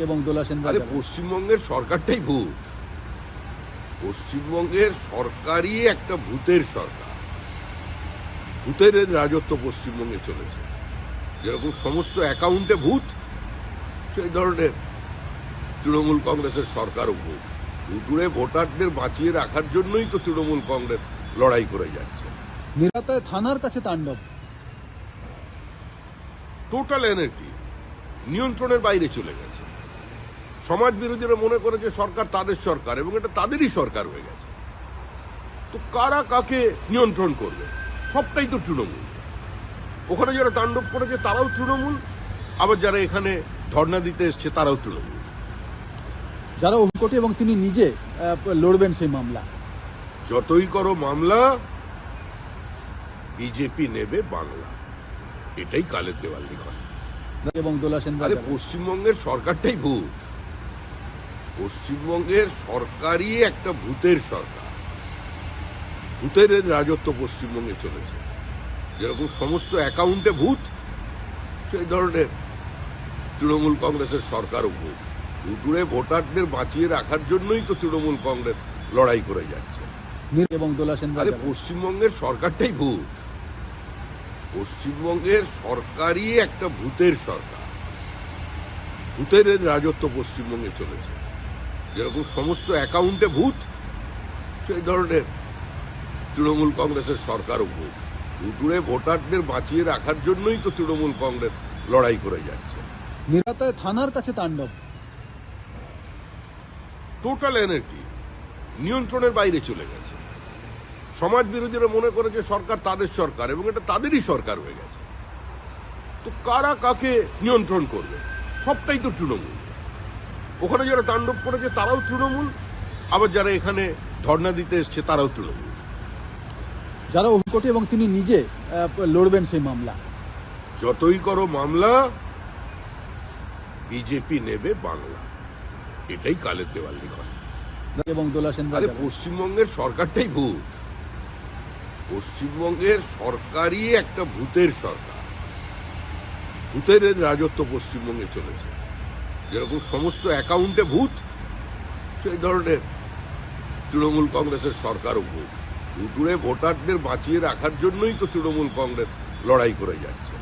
এবং দোলা সেন আরে পশ্চিমবঙ্গের সরকারটাই ভূত। পশ্চিমবঙ্গের সরকারই একটা ভূতের সরকার। ভূতের রাজত্ব পশ্চিমবঙ্গে চলেছে। যেরকম সমস্ত অ্যাকাউন্টে ভূত, সেই ধরনের তৃণমূল কংগ্রেসের সরকারও ভূত। ভুতুড়ে ভোটারদের বাঁচিয়ে রাখার জন্যই তো তৃণমূল কংগ্রেস লড়াই করে যাচ্ছে। নিরাপত্তায় থানার কাছে তাণ্ডব। টোটাল এনার্জি নিয়ন্ত্রণের বাইরে চলে গেছে। সমাজ বিরোধীরা মনে করে যে সরকার তাদের সরকার, এবং এটা তাদেরই সরকার হয়ে গেছে। তো কারা কাকে নিয়ন্ত্রণ করবে? সবটাই তো তৃণমূল। ওখানে যারা তাণ্ডব করেছে তারাও তৃণমূল, আবার যারা এখানে ধর্ণা দিতে এসছে তারাও তৃণমূল। যারা অভিযোগ এবং তিনি নিজে লড়বেন সেই মামলা। যতই করো মামলা, বিজেপি নেবে বাংলা, এটাই কালের দেওয়াল লিখন। এবং দোলা সেন আরে পশ্চিমবঙ্গের সরকারটাই ভূত। পশ্চিমবঙ্গের সরকারই একটা ভূতের সরকার। ভূতের রাজত্ব পশ্চিমবঙ্গে চলেছে। যেরকম সমস্ত অ্যাকাউন্টে ভূত, সেই ধরনের তৃণমূল কংগ্রেসের সরকারও ভূত। ভুতুড়ে ভোটারদের বাঁচিয়ে রাখার জন্যই তো তৃণমূল কংগ্রেস লড়াই করে যাচ্ছে। এবং দোলা সেন আরে পশ্চিমবঙ্গের সরকারটাই ভূত। পশ্চিমবঙ্গের সরকারই একটা ভূতের সরকার। ভূতের রাজত্ব পশ্চিমবঙ্গে চলেছে। যেরকম সমস্ত অ্যাকাউন্টে ভূত, সেই ধরনের তৃণমূল কংগ্রেসের সরকারও ভূত। ভুতুড়ে ভোটারদের বাঁচিয়ে রাখার জন্যই তো তৃণমূল কংগ্রেস লড়াই করে যাচ্ছে। নিরাপত্তায় থানার কাছে তাণ্ডব। টোটাল এনার্জি নিয়ন্ত্রণের বাইরে চলে গেছে। সমাজ বিরোধীরা মনে করে যে সরকার তাদের সরকার, এবং এটা তাদেরই সরকার হয়ে গেছে। তো কারা কাকে নিয়ন্ত্রণ করবে? সবটাই তো তৃণমূল। ওখানে যারা তাণ্ডব করেছে তারাও তৃণমূল, আবার যারা এখানে ধর্ণা দিতে এসছে তারাও তৃণমূল। যারা অভিযোগ এবং তিনি নিজে লড়বেন সেই মামলা। যতই করো মামলা, বিজেপি নেবে বাংলা, এটাই কালের দেওয়াল লিখন। এবং দোলা সেন আরে পশ্চিমবঙ্গের সরকারটাই ভূত। পশ্চিমবঙ্গের সরকারই একটা ভূতের সরকার। ভূতের রাজত্ব পশ্চিমবঙ্গে চলেছে। যেরকম সমস্ত অ্যাকাউন্টে ভূত, সেই ধরনের তৃণমূল কংগ্রেসের সরকারও ভূত। ভুতুড়ে ভোটারদের বাঁচিয়ে রাখার জন্যই তো তৃণমূল কংগ্রেস লড়াই করে যাচ্ছে।